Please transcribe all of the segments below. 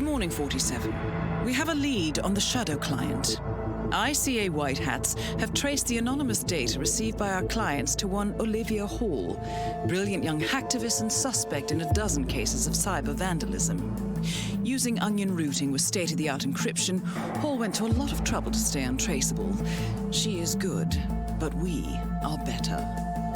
Good morning, 47. We have a lead on the Shadow client. ICA White Hats have traced the anonymous data received by our clients to one Olivia Hall, brilliant young hacktivist and suspect in a dozen cases of cyber vandalism. Using onion routing with state-of-the-art encryption, Hall went to a lot of trouble to stay untraceable. She is good, but we are better.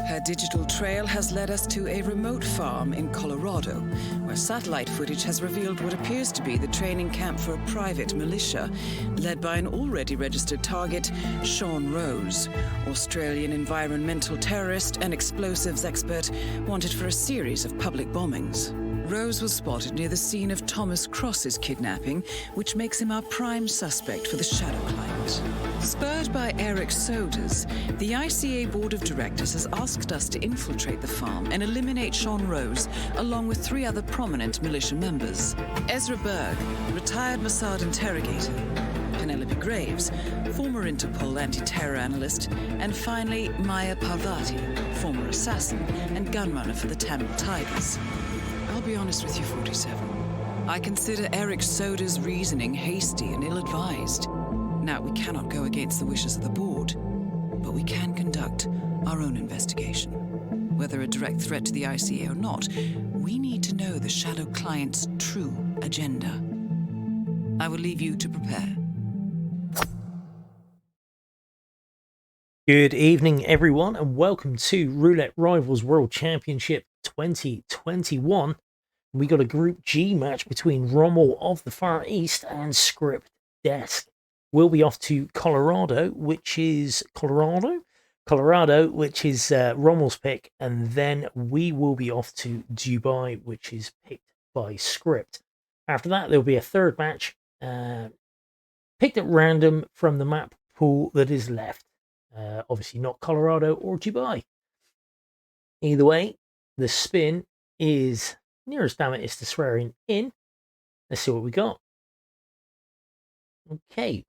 Her digital trail has led us to a remote farm in Colorado, where satellite footage has revealed what appears to be the training camp for a private militia, led by an already registered target, Sean Rose, Australian environmental terrorist and explosives expert wanted for a series of public bombings. Rose was spotted near the scene of Thomas Cross's kidnapping, which makes him our prime suspect for the Shadow client. Spurred by Eric Sodas, the ICA Board of Directors has asked us to infiltrate the farm and eliminate Sean Rose, along with 3 other prominent militia members. Ezra Berg, retired Mossad interrogator, Penelope Graves, former Interpol anti-terror analyst, and finally Maya Parvati, former assassin and gunrunner for the Tamil Tigers. I'll be honest with you, 47. I consider Eric Soda's reasoning hasty and ill-advised. Now, we cannot go against the wishes of the board, but we can conduct our own investigation. Whether a direct threat to the ICA or not, we need to know the Shadow client's true agenda. I will leave you to prepare. Good evening, everyone, and welcome to Roulette Rivals World Championship 2021. We got a Group G match between Rommel of the Far East and Script Desk. We'll be off to Colorado, which is Rommel's pick, and then we will be off to Dubai, which is picked by Script. After that, there'll be a third match picked at random from the map pool that is left. Obviously not Colorado or Dubai. Either way, the spin is nearest damn it is to swearing in. Let's see what we got. Okay,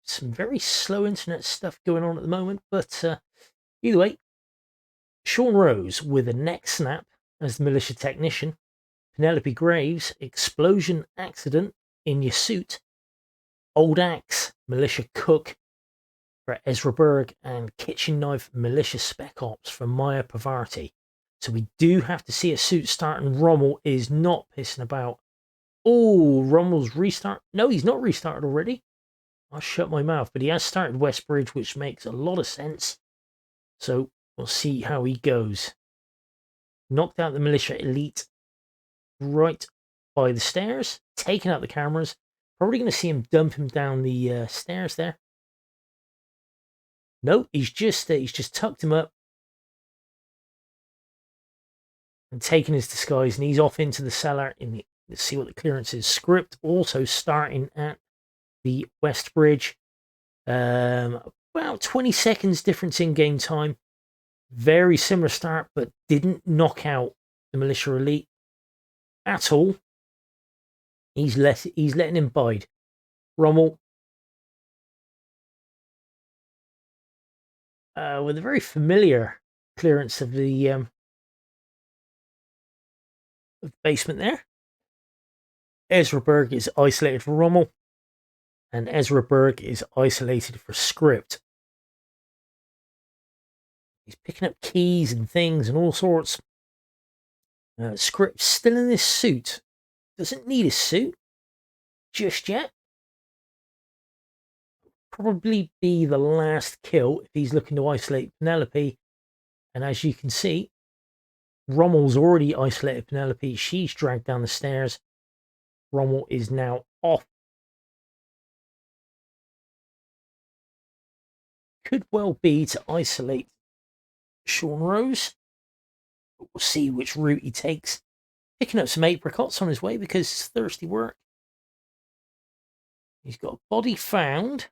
some very slow internet stuff going on at the moment, but either way, Sean Rose with a neck snap as the militia technician, Penelope Graves, explosion accident in your suit, Old Axe, militia cook for Ezra Berg, and kitchen knife militia spec ops for Maya Parvati. So we do have to see a suit start, and Rommel is not pissing about. Oh, Rommel's restart. No, he's not restarted already. I'll shut my mouth, but he has started Westbridge, which makes a lot of sense. So we'll see how he goes. Knocked out the militia elite right by the stairs, taking out the cameras. Probably going to see him dump him down the stairs there. No, he's just tucked him up and taken his disguise, and he's off into the cellar. Let's see what the clearance is. Script also starting at the West Bridge. About 20 seconds difference in game time. Very similar start, but didn't knock out the militia elite at all. He's letting him bide. Rommel with a very familiar clearance of the basement there. Ezra Berg is isolated for Rommel, and Ezra Berg is isolated for Script. He's picking up keys and things and all sorts. Script's still in this suit. Doesn't need a suit just yet. Probably be the last kill if he's looking to isolate Penelope. And as you can see, Rommel's already isolated Penelope. She's dragged down the stairs. Rommel is now off. Could well be to isolate Sean Rose. But we'll see which route he takes. Picking up some apricots on his way because it's thirsty work. He's got a body found,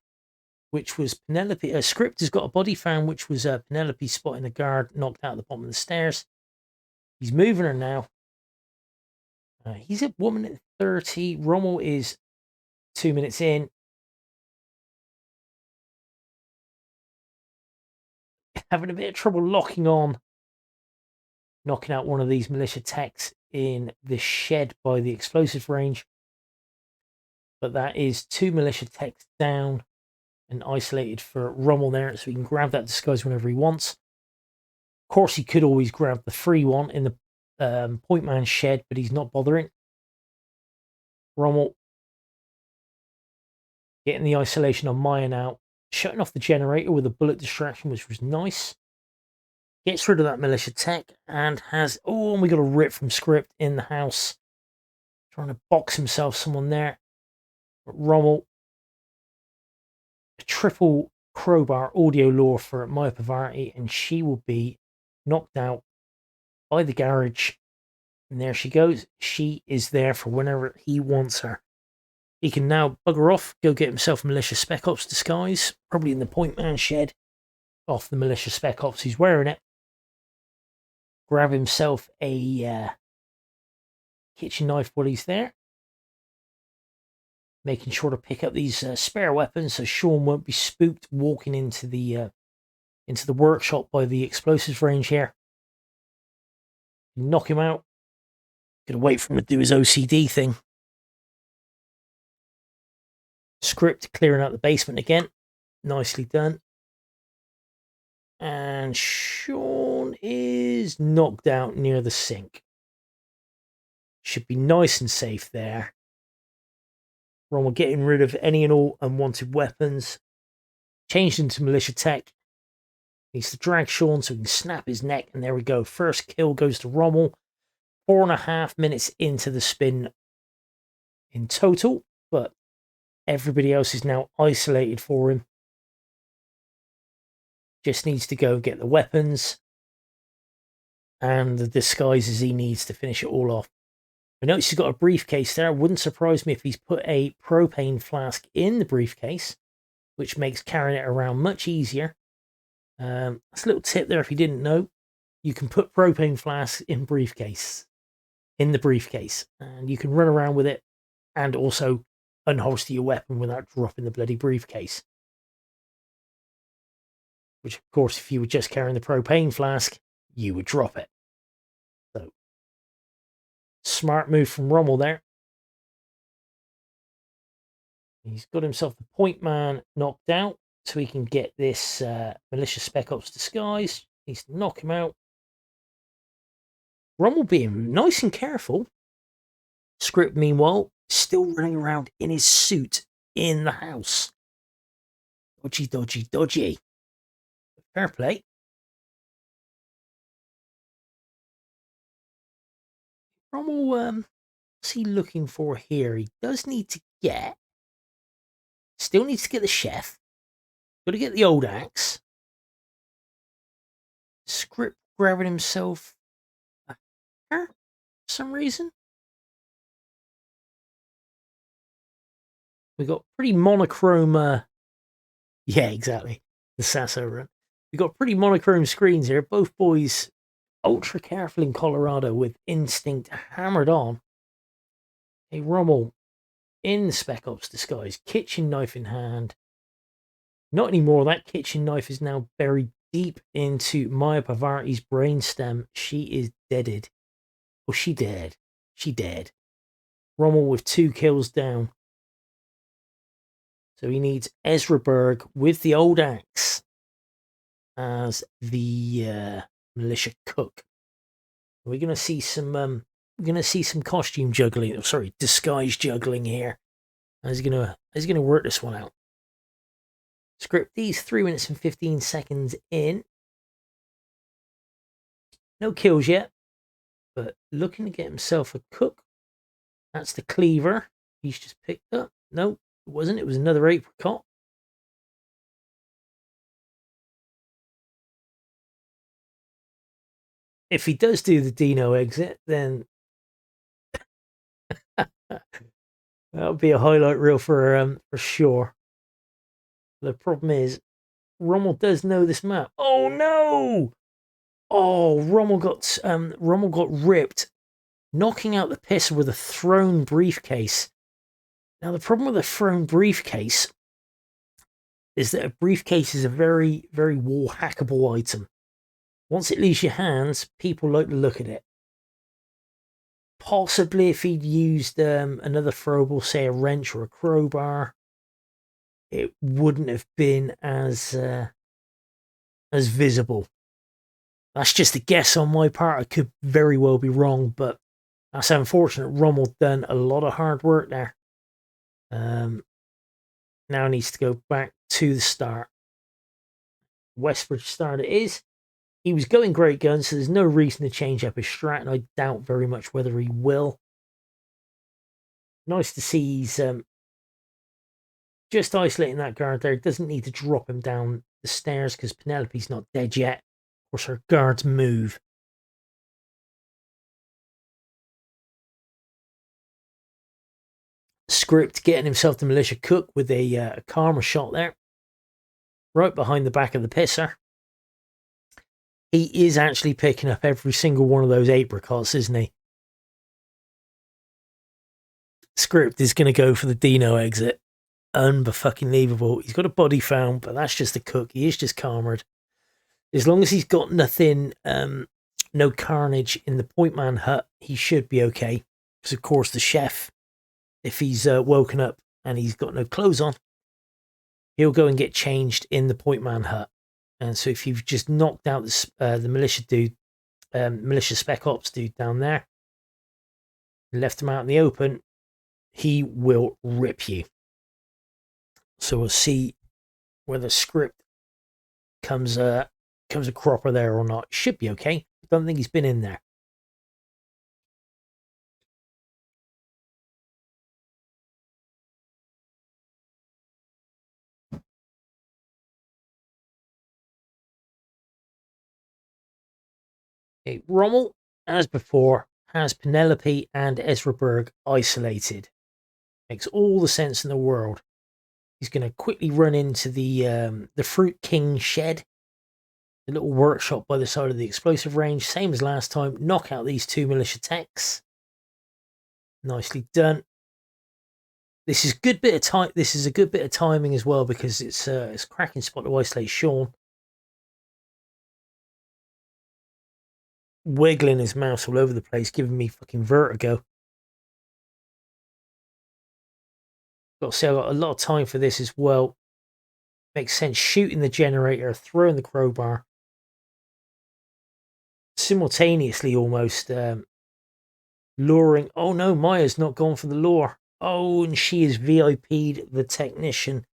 which was Penelope. Script has got a body found, which was Penelope spotting the guard knocked out at the bottom of the stairs. He's moving her now. He's at 1 minute 30. Rommel is 2 minutes in. Having a bit of trouble locking on. Knocking out one of these militia techs in the shed by the explosive range. But that is 2 militia techs down and isolated for Rommel there, so he can grab that disguise whenever he wants. Of course, he could always grab the free one in the point man shed, but he's not bothering. Rommel getting the isolation on Maya now, shutting off the generator with a bullet distraction, which was nice. Gets rid of that militia tech and has... Oh, and we got a rip from script in the house. Trying to box himself someone there. But Rommel, a triple crowbar audio lure for Maya Pavarti, and she will be knocked out by the garage. And there she goes. She is there for whenever he wants her. He can now bugger off, go get himself a militia spec ops disguise, probably in the point man shed, off the militia spec ops. He's wearing it. Grab himself a kitchen knife while he's there. Making sure to pick up these spare weapons so Sean won't be spooked walking into the workshop by the explosives range here. Knock him out. Gonna wait for him to do his OCD thing. Script clearing out the basement again. Nicely done. And Sean is knocked out near the sink. Should be nice and safe there. Rommel getting rid of any and all unwanted weapons. Changed into militia tech. Needs to drag Sean so he can snap his neck. And there we go. First kill goes to Rommel. 4.5 minutes into the spin in total. But everybody else is now isolated for him. Just needs to go get the weapons and the disguises he needs to finish it all off. I noticed he's got a briefcase there. Wouldn't surprise me if he's put a propane flask in the briefcase, which makes carrying it around much easier. That's a little tip there if you didn't know. You can put propane flasks in the briefcase, and you can run around with it and also unholster your weapon without dropping the bloody briefcase. Which, of course, if you were just carrying the propane flask, you would drop it. So, smart move from Rommel there. He's got himself the point man knocked out, so he can get this militia spec ops disguise. Needs to knock him out. Rommel being nice and careful. Script, meanwhile, still running around in his suit in the house. Dodgy, dodgy, dodgy. Fair play. Rommel, what's he looking for here? He does need to get... Still needs to get the chef. Got to get the old axe. Script grabbing himself a hair for some reason. We got pretty monochrome... yeah, exactly. The Sasso run. We got pretty monochrome screens here. Both boys ultra careful in Colorado with instinct hammered on. A Rommel in the Spec Ops disguise, kitchen knife in hand. Not anymore. That kitchen knife is now buried deep into Maya Pavarti's brainstem. She is deaded. Oh, she dead. She dead. Rommel with 2 kills down. So he needs Ezra Berg with the old axe as the militia cook. We're gonna see some costume juggling. Oh, sorry, disguise juggling here. He's gonna work this one out. Script, these 3 minutes and 15 seconds in. No kills yet, but looking to get himself a cook. That's the cleaver he's just picked up. Nope, it wasn't. It was another apricot. If he does do the Dino exit, then that'll be a highlight reel for sure. The problem is, Rommel does know this map. Oh no! Oh, Rommel got ripped, knocking out the pistol with a thrown briefcase. Now the problem with a thrown briefcase is that a briefcase is a very, very wall hackable item. Once it leaves your hands, people like to look at it. Possibly if he'd used another throwable, say a wrench or a crowbar, it wouldn't have been as visible. That's just a guess on my part. I could very well be wrong, but that's unfortunate. Rommel done a lot of hard work there. Now needs to go back to the start. Westbridge start it is. He was going great guns, so there's no reason to change up his strat, and I doubt very much whether he will. Nice to see he's just isolating that guard there. Doesn't need to drop him down the stairs because Penelope's not dead yet. Of course, her guards move. Script getting himself the militia cook with a karma shot there. Right behind the back of the pisser. He is actually picking up every single one of those apricots, isn't he? Script is going to go for the Dino exit. Unbelievable. He's got a body found, but that's just a cook. He is just karmaed. As long as he's got nothing, no carnage in the point man hut, he should be okay. Because, of course, the chef, if he's woken up and he's got no clothes on, he'll go and get changed in the point man hut. And so if you've just knocked out the militia dude, militia spec ops dude down there, left him out in the open, he will rip you. So we'll see whether Script comes a cropper there or not. Should be okay. Don't think he's been in there. Okay, Rommel, as before, has Penelope and Ezra Berg isolated. Makes all the sense in the world. He's going to quickly run into the Fruit King shed, the little workshop by the side of the explosive range, same as last time. Knock out these two militia techs. Nicely done. This is good bit of time. This is a good bit of timing as well because it's a cracking spot to isolate Sean. Wiggling his mouse all over the place, giving me fucking vertigo. Got to say, I've got a lot of time for this as well. Makes sense. Shooting the generator, throwing the crowbar. Simultaneously almost luring. Oh no, Maya's not gone for the lure. Oh, and she is VIP'd the technician.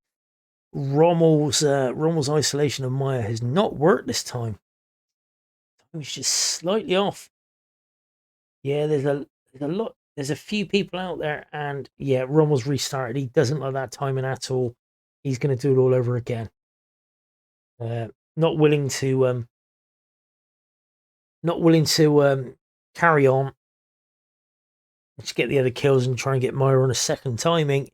Rommel's isolation of Maya has not worked this time. It was just slightly off. Yeah, there's a lot. There's a few people out there, and yeah, Rommel's restarted. He doesn't like that timing at all. He's going to do it all over again. Not willing to carry on. Just get the other kills and try and get Maya on a second timing.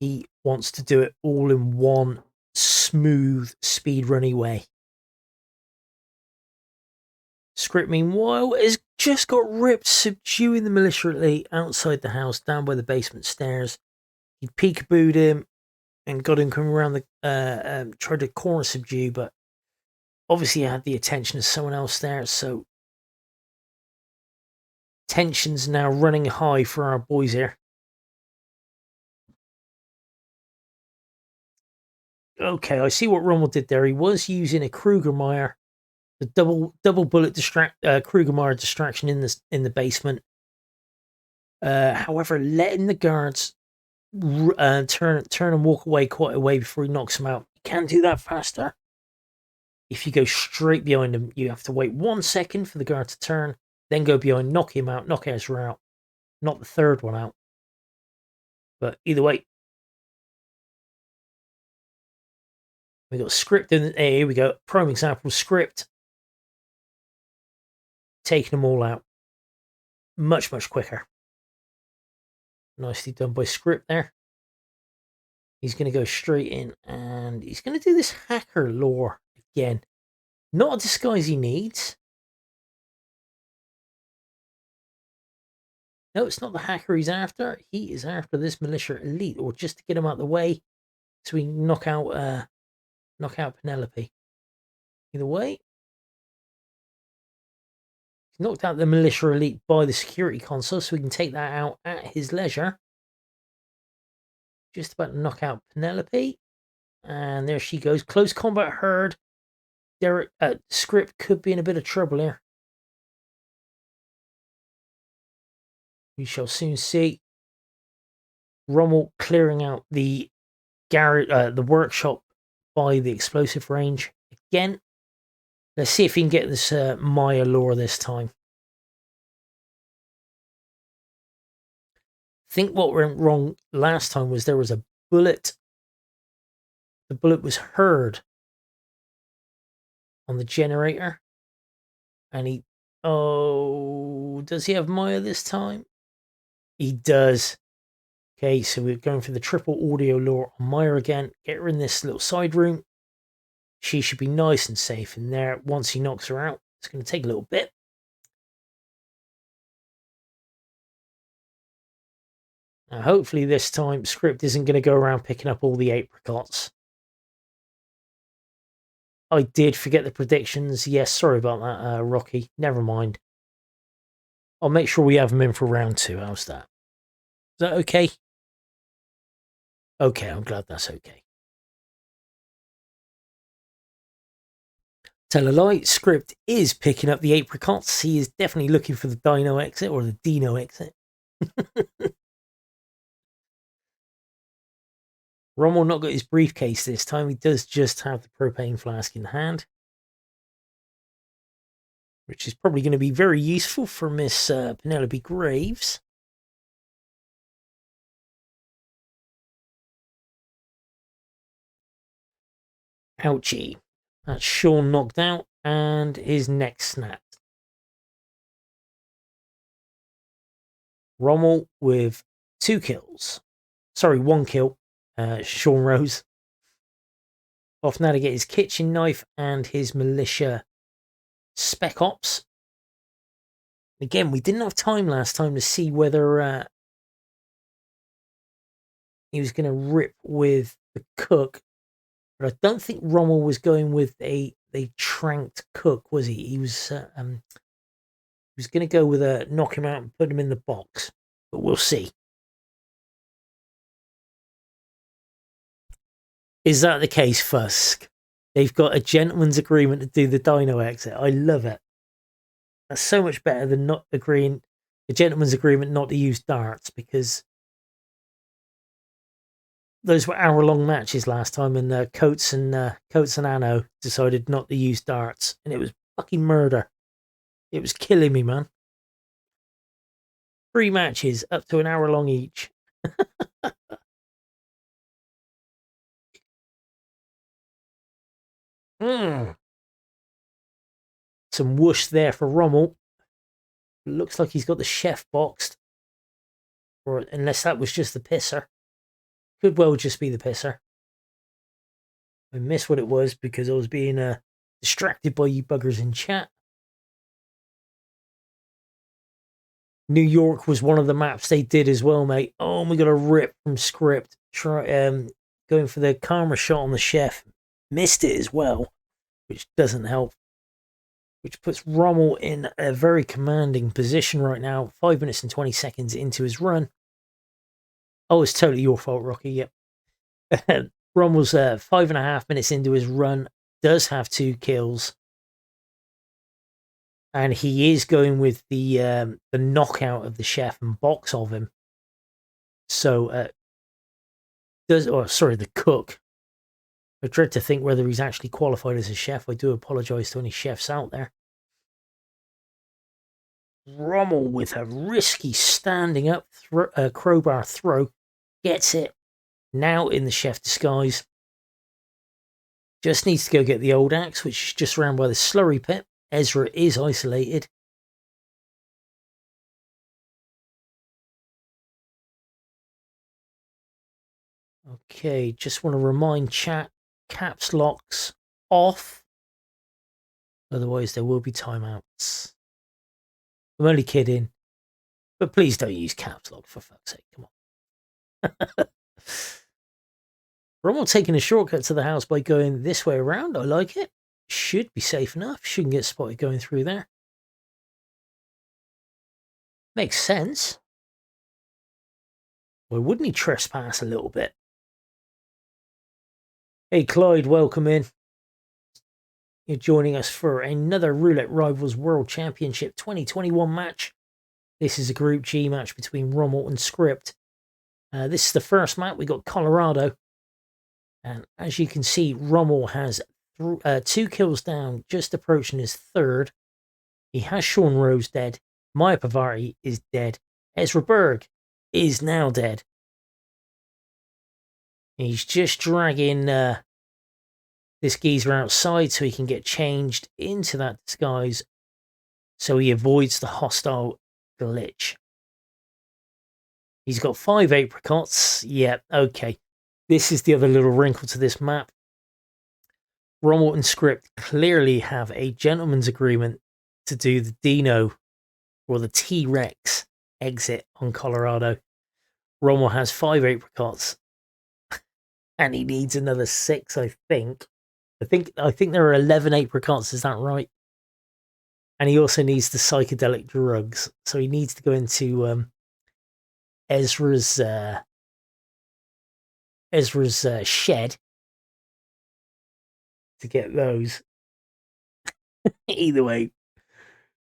He wants to do it all in one smooth speedrunny way. Script, meanwhile, has just got ripped, subduing the militia elite outside the house, down by the basement stairs. He peekabooed him and got him coming around the tried to corner subdue, but obviously had the attention of someone else there, so tension's now running high for our boys here. Okay, I see what Rommel did there. He was using a Krugermeyer, the double bullet Krugermeyer distraction in the basement. However, letting the guards turn and walk away quite a way before he knocks them out. You can do that faster. If you go straight behind him, you have to wait 1 second for the guard to turn, then go behind, knock him out, knock Ezra out, not the third one out. But either way, we got Script in. Here we go. Prime example, Script taking them all out much quicker. Nicely done by Script there. He's going to go straight in and he's going to do this hacker lore again. Not a disguise he needs. No, it's not the hacker he's after. He is after this militia elite, or just to get him out of the way so we can knock out Penelope. Either way, Knocked out the militia elite by the security console, so we can take that out at his leisure. Just about to knock out Penelope. And there she goes. Close combat herd. Derek Script could be in a bit of trouble here. We shall soon see. Rommel clearing out the garage, the workshop by the explosive range again. Let's see if he can get this Maya lore this time. I think what went wrong last time was there was a bullet. The bullet was heard on the generator. And he... Oh, does he have Maya this time? He does. Okay, so we're going for the triple audio lure on Maya again. Get her in this little side room. She should be nice and safe in there once he knocks her out. It's going to take a little bit. Now, hopefully this time Script isn't going to go around picking up all the apricots. I did forget the predictions. Yes, sorry about that, Rocky. Never mind. I'll make sure we have them in for round 2. How's that? Is that okay? Okay, I'm glad that's okay. Tell a lie, Script is picking up the apricots. He is definitely looking for the Dino exit or the Dino exit. Rommel not got his briefcase this time. He does just have the propane flask in hand, which is probably going to be very useful for Miss Penelope Graves. Ouchie. That's Sean knocked out and his neck snapped. Rommel with 2 kills. Sorry, 1 kill. Sean Rose. Off now to get his kitchen knife and his militia spec ops. Again, we didn't have time last time to see whether he was going to rip with the cook. But I don't think Rommel was going with a tranked cook, was he? He was going to go with a knock him out and put him in the box. But we'll see. Is that the case, Fusk? They've got a gentleman's agreement to do the Dino exit. I love it. That's so much better than not agreeing a gentleman's agreement not to use darts, because those were hour-long matches last time, and Coates and Anno decided not to use darts, and it was fucking murder. It was killing me, man. 3 matches up to an hour long each. Some whoosh there for Rommel. Looks like he's got the chef boxed, or unless that was just the pisser. Could well just be the pisser. I missed what it was because I was being distracted by you buggers in chat. New York was one of the maps they did as well, mate. Oh, we got a rip from Script. Going for the camera shot on the chef. Missed it as well, which doesn't help. Which puts Rommel in a very commanding position right now. 5 minutes and 20 seconds into his run. Oh, it's totally your fault, Rocky. Yep. Rommel's 5.5 minutes into his run. Does have 2 kills. And he is going with the knockout of the chef and box of him. So, the cook. I dread to think whether he's actually qualified as a chef. I do apologise to any chefs out there. Rommel with a risky standing up crowbar throw. Gets it. Now in the chef disguise. Just needs to go get the old axe, which is just around by the slurry pit. Ezra is isolated. Okay, just want to remind chat, caps locks off. Otherwise there will be timeouts. I'm only kidding. But please don't use caps lock, for fuck's sake. Come on. Rommel taking a shortcut to the house by going this way around. I like it. Should be safe enough. Shouldn't get spotted going through there. Makes sense. Why wouldn't he trespass a little bit? Hey Clyde, welcome in. You're joining us for another Roulette Rivals World Championship 2021 match. This is a Group G match between Rommel and Script. This is the first map. We got Colorado. And as you can see, Rommel has 2 kills down, just approaching his 3rd. He has Sean Rose dead. Maya Pavarti is dead. Ezra Berg is now dead. He's just dragging this geezer outside so he can get changed into that disguise so he avoids the hostile glitch. He's got 5 apricots. Yeah, okay. This is the other little wrinkle to this map. Rommel and Script clearly have a gentleman's agreement to do the Dino or the T-Rex exit on Colorado. Rommel has 5 apricots and he needs another 6, I think. I think there are 11 apricots, is that right? And he also needs the psychedelic drugs. So he needs to go into Ezra's shed to get those. Either way,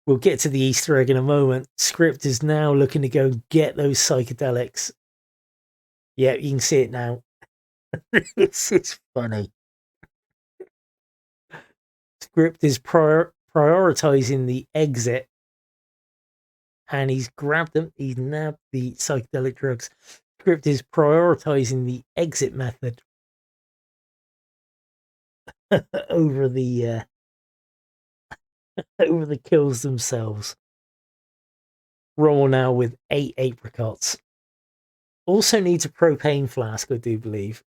we'll get to the Easter egg in a moment. Script is now looking to go get those psychedelics. Yeah, you can see it now. It's funny. Script is prioritizing the exit, and he's grabbed them. He's nabbed the psychedelic drugs. Script is prioritizing the exit method over the over the kills themselves. Rommel now with 8 apricots. Also needs a propane flask, I do believe.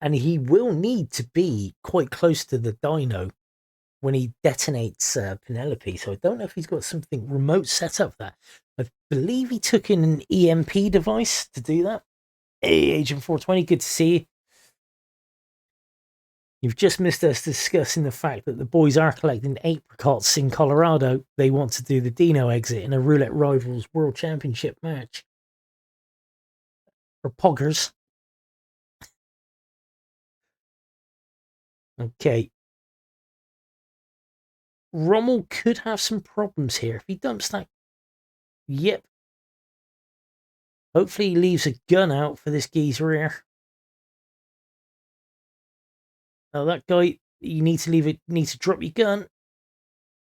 And he will need to be quite close to the dino when he detonates Penelope. So I don't know if he's got something remote set up there. I believe he took in an EMP device to do that. Hey, Agent 420, good to see you. You've just missed us discussing the fact that the boys are collecting apricots in Colorado. They want to do the Dino exit in a Roulette Rivals World Championship match. For poggers. Okay. Rommel could have some problems here. If he dumps that... Yep. Hopefully he leaves a gun out for this geezer here. Oh, that guy, you need to leave it. Need to drop your gun.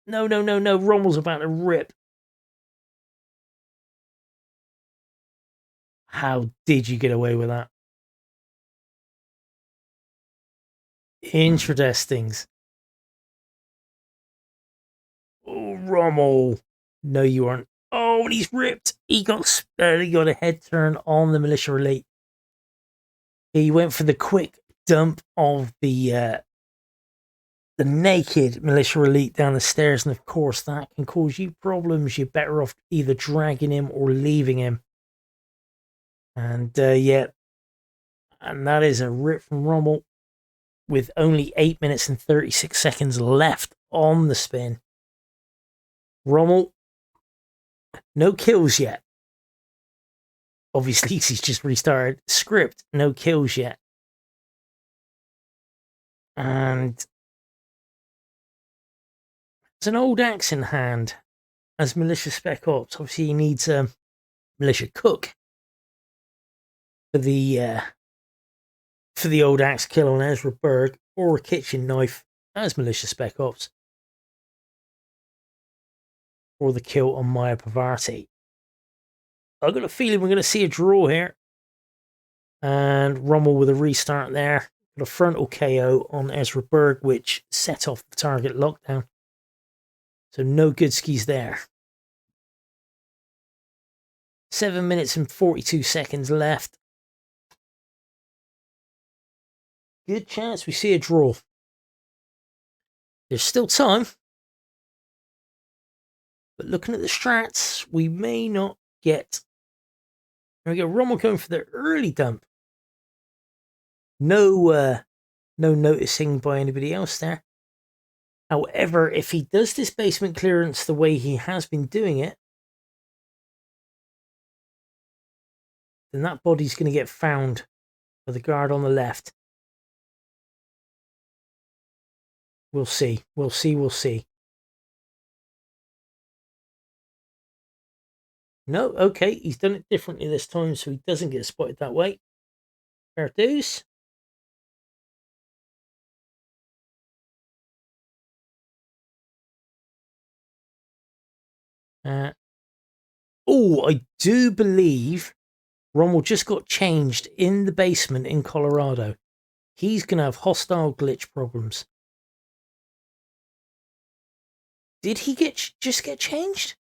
No. Rommel's about to rip. How did you get away with that? Interesting. Oh, Rommel. No, you aren't. Oh, and he's ripped. He got a head turn on the militia elite. He went for the quick dump of the naked militia elite down the stairs, and of course that can cause you problems. You're better off either dragging him or leaving him. And yeah, and that is a rip from Rommel with only 8 minutes and 36 seconds left on the spin. Rommel, no kills yet. Obviously, he's just restarted. Script, no kills yet. And it's an old axe in hand as militia spec ops. Obviously, he needs a militia cook for the old axe kill on Ezra Berg, or a kitchen knife as militia spec ops, or the kill on Maya Pavarti. I've got a feeling we're going to see a draw here. And Rommel with a restart there. Got a frontal KO on Ezra Berg, which set off the target lockdown. So no good skis there. 7 minutes and 42 seconds left. Good chance we see a draw. There's still time. But looking at the strats, we may not get... There we go, Rommel going for the early dump. No noticing by anybody else there. However, if he does this basement clearance the way he has been doing it, then that body's going to get found by the guard on the left. We'll see. We'll see. No, okay, he's done it differently this time, so he doesn't get spotted that way. Fair dues. I do believe Rommel just got changed in the basement in Colorado. He's going to have hostile glitch problems. Did he just get changed?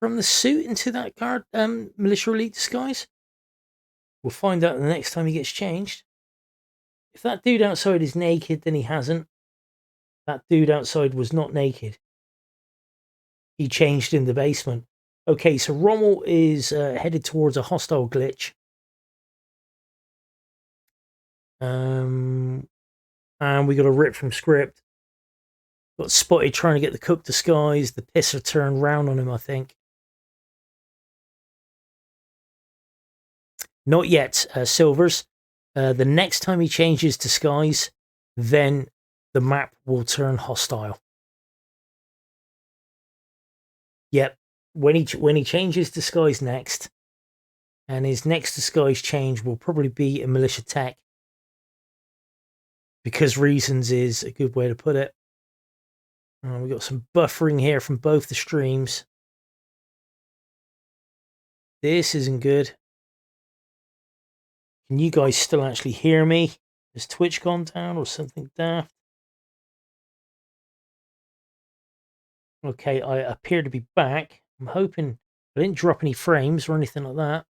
From the suit into that guard militia elite disguise? We'll find out the next time he gets changed. If that dude outside is naked, then he hasn't. That dude outside was not naked. He changed in the basement. Okay, so Rommel is headed towards a hostile glitch. And we got a rip from script. Got spotted trying to get the cook disguise. The pisser turned round on him, I think. Not yet, Silvers. The next time he changes disguise, then the map will turn hostile. Yep. When he changes disguise next, and his next disguise change will probably be a militia tech, because reasons is a good way to put it. We got some buffering here from both the streams. This isn't good. Can you guys still actually hear me? Has Twitch gone down or something daft? Okay, I appear to be back. I'm hoping I didn't drop any frames or anything like that.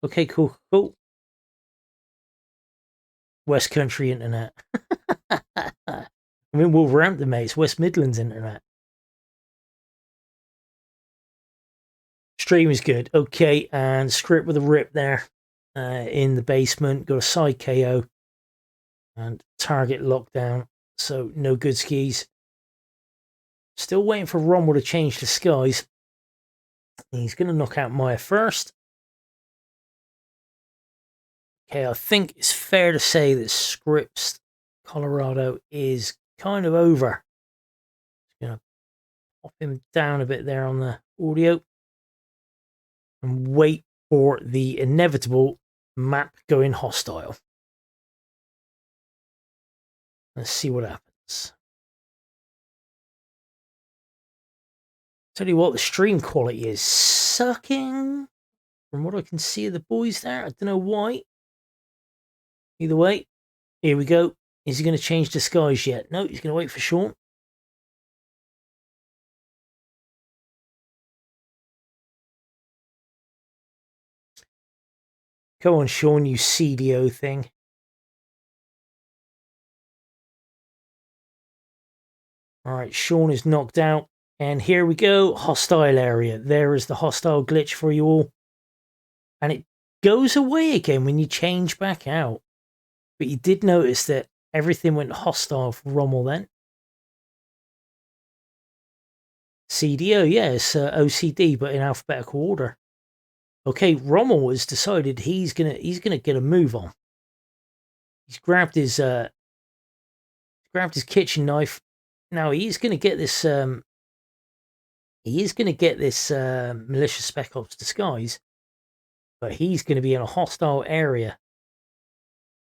Okay, cool. West Country internet. I mean, Wolverhampton, mate. It's West Midlands internet. Stream is good. Okay, and script with a rip there in the basement. Got a side KO and target lockdown. So no good skis. Still waiting for Rommel to change disguise. He's going to knock out Maya first. Okay, I think it's fair to say that Scripts Colorado is kind of over. Just going to pop him down a bit there on the audio and wait for the inevitable map going hostile. Let's see what happens. Tell you what, the stream quality is sucking. From what I can see of the boys there, I don't know why. Either way, here we go. Is he going to change disguise yet? No, he's going to wait for Sean. Come on, Sean, you CDO thing. All right, Sean is knocked out. And here we go, hostile area. There is the hostile glitch for you all. And it goes away again when you change back out. But you did notice that everything went hostile for Rommel then. CDO, yeah, it's OCD, but in alphabetical order. Okay, Rommel has decided he's gonna get a move on. He's grabbed his kitchen knife. Now he's gonna get this militia spec ops disguise, but he's going to be in a hostile area.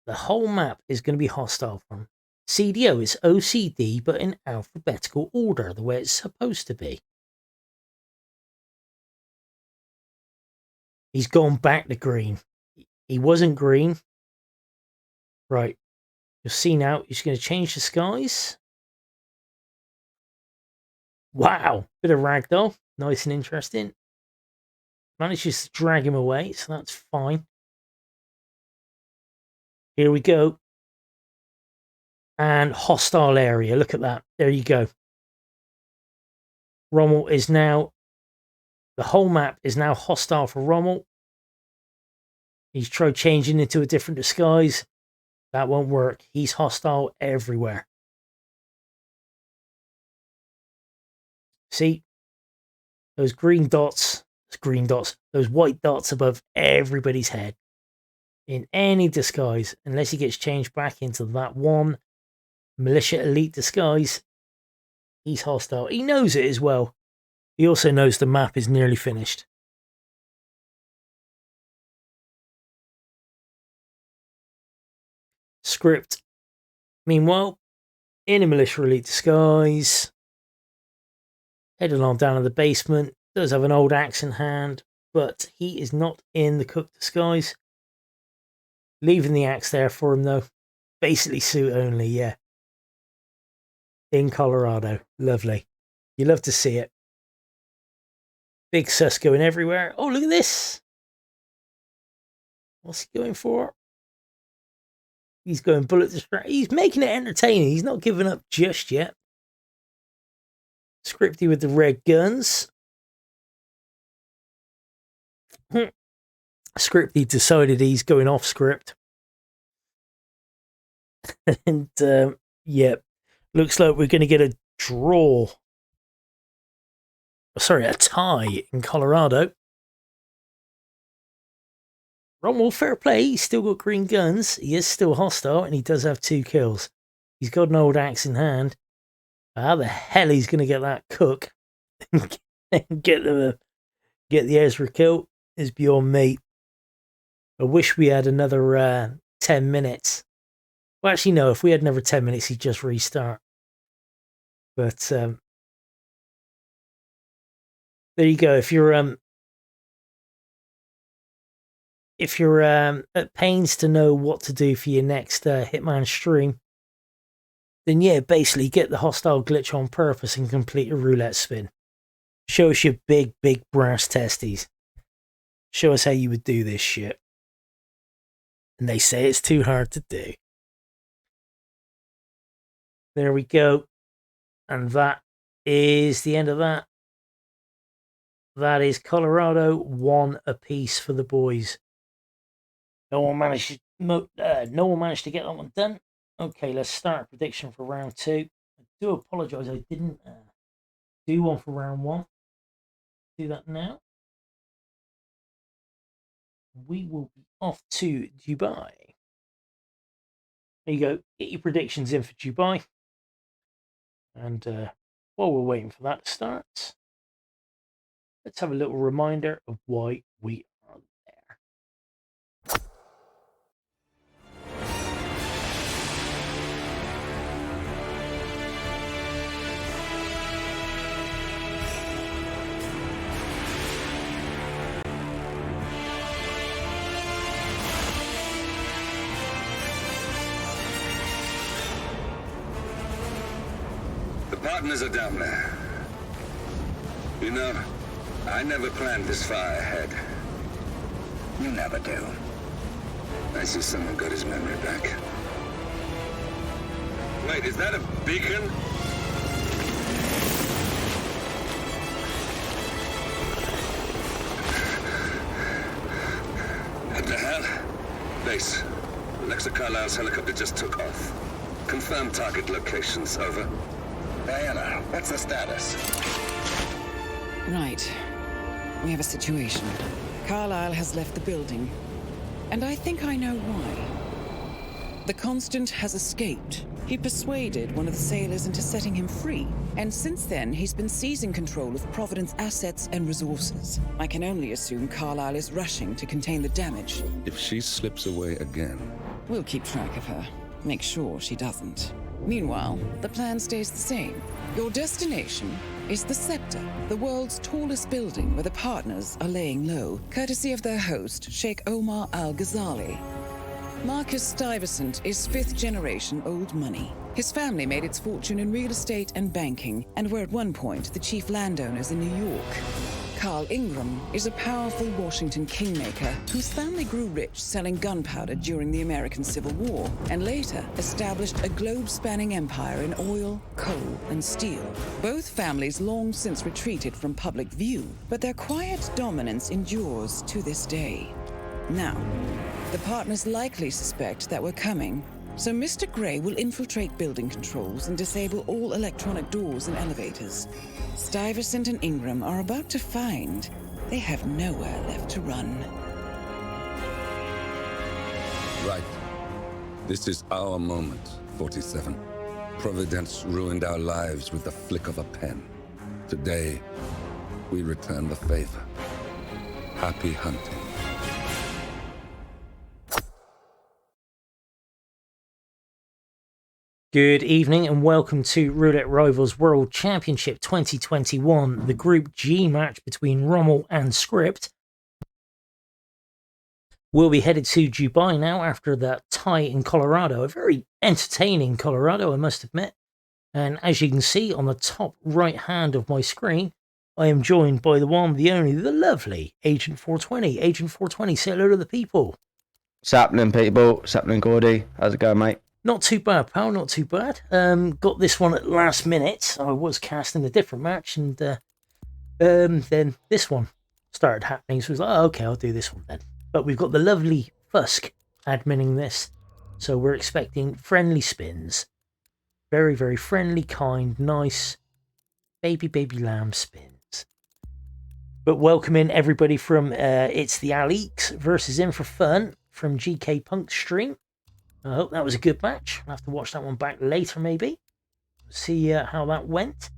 The whole map is going to be hostile for him. CDO is OCD, but in alphabetical order, the way it's supposed to be. He's gone back to green. He wasn't green. Right. You'll see now, he's going to change disguise. Wow, bit of ragdoll, nice and interesting. Manages to drag him away, so that's fine. Here we go. And hostile area, look at that. There you go. Rommel is now, the whole map is now hostile for Rommel. He's tried changing into a different disguise. That won't work. He's hostile everywhere. See? Those those white dots above everybody's head. In any disguise, unless he gets changed back into that one militia elite disguise, he's hostile. He knows it as well. He also knows the map is nearly finished. Script. Meanwhile, in a militia elite disguise, heading on down to the basement, does have an old axe in hand, but he is not in the cook disguise. Leaving the axe there for him though. Basically suit only, yeah. In Colorado. Lovely. You love to see it. Big sus going everywhere. Oh, look at this. What's he going for? He's going bullet distract. He's making it entertaining. He's not giving up just yet. Scripty with the red guns. Scripty decided he's going off script. And, yeah. Looks like we're going to get a draw. Sorry, a tie in Colorado. Rommel, fair play. He's still got green guns. He is still hostile, and he does have 2 kills. He's got an old axe in hand. How the hell he's going to get that cook and get the Ezra kill is beyond me. I wish we had another 10 minutes. Well, actually, no. If we had another 10 minutes, he'd just restart. But there you go. If you're at pains to know what to do for your next Hitman stream, then yeah, basically get the hostile glitch on purpose and complete a roulette spin. Show us your big brass testes. Show us how you would do this shit. And they say it's too hard to do. There we go. And that is the end of that. That is Colorado, 1 apiece for the boys. No one managed to get that one done. Okay, let's start prediction for round 2. I do apologise, I didn't do one for round 1. Do that now. We will be off to Dubai. There you go. Get your predictions in for Dubai. And while we're waiting for that to start, let's have a little reminder of why we are there. The partners are down there. You know, I never planned this far ahead. You never do. I see someone got his memory back. Wait, is that a beacon? What the hell? Base. Alexa Carlisle's helicopter just took off. Confirm target locations, over. Diana, what's the status? Right. We have a situation. Carlisle has left the building. And I think I know why. The Constant has escaped. He persuaded one of the sailors into setting him free. And since then, he's been seizing control of Providence assets and resources. I can only assume Carlisle is rushing to contain the damage. If she slips away again... We'll keep track of her. Make sure she doesn't. Meanwhile, the plan stays the same. Your destination is the Scepter, the world's tallest building where the partners are laying low, courtesy of their host, Sheikh Omar Al-Ghazali. Marcus Stuyvesant is 5th-generation old money. His family made its fortune in real estate and banking, and were at one point the chief landowners in New York. Carl Ingram is a powerful Washington kingmaker whose family grew rich selling gunpowder during the American Civil War, and later established a globe-spanning empire in oil, coal, and steel. Both families long since retreated from public view, but their quiet dominance endures to this day. Now, the partners likely suspect that we're coming, So Mr. Grey will infiltrate building controls and disable all electronic doors and elevators. Stuyvesant and Ingram are about to find they have nowhere left to run. Right. This is our moment, 47. Providence ruined our lives with the flick of a pen. Today, we return the favor. Happy hunting. Good evening and welcome to Roulette Rivals World Championship 2021, the Group G match between Rommel and Script. We'll be headed to Dubai now after that tie in Colorado, a very entertaining Colorado, I must admit. And as you can see on the top right hand of my screen, I am joined by the one, the only, the lovely Agent 420. Agent 420, say hello to the people. What's happening, people? What's happening, Gordy? How's it going, mate? Not too bad, pal, not too bad. Got this one at last minute. I was casting a different match, and then this one started happening. So I was like, oh, okay, I'll do this one then. But we've got the lovely Fusk adminning this. So we're expecting friendly spins. Very, very friendly, kind, nice, baby lamb spins. But welcoming everybody from It's the Aleeks versus In for Fun from GK Punk's stream. I hope that was a good match. I'll have to watch that one back later, maybe. See how that went.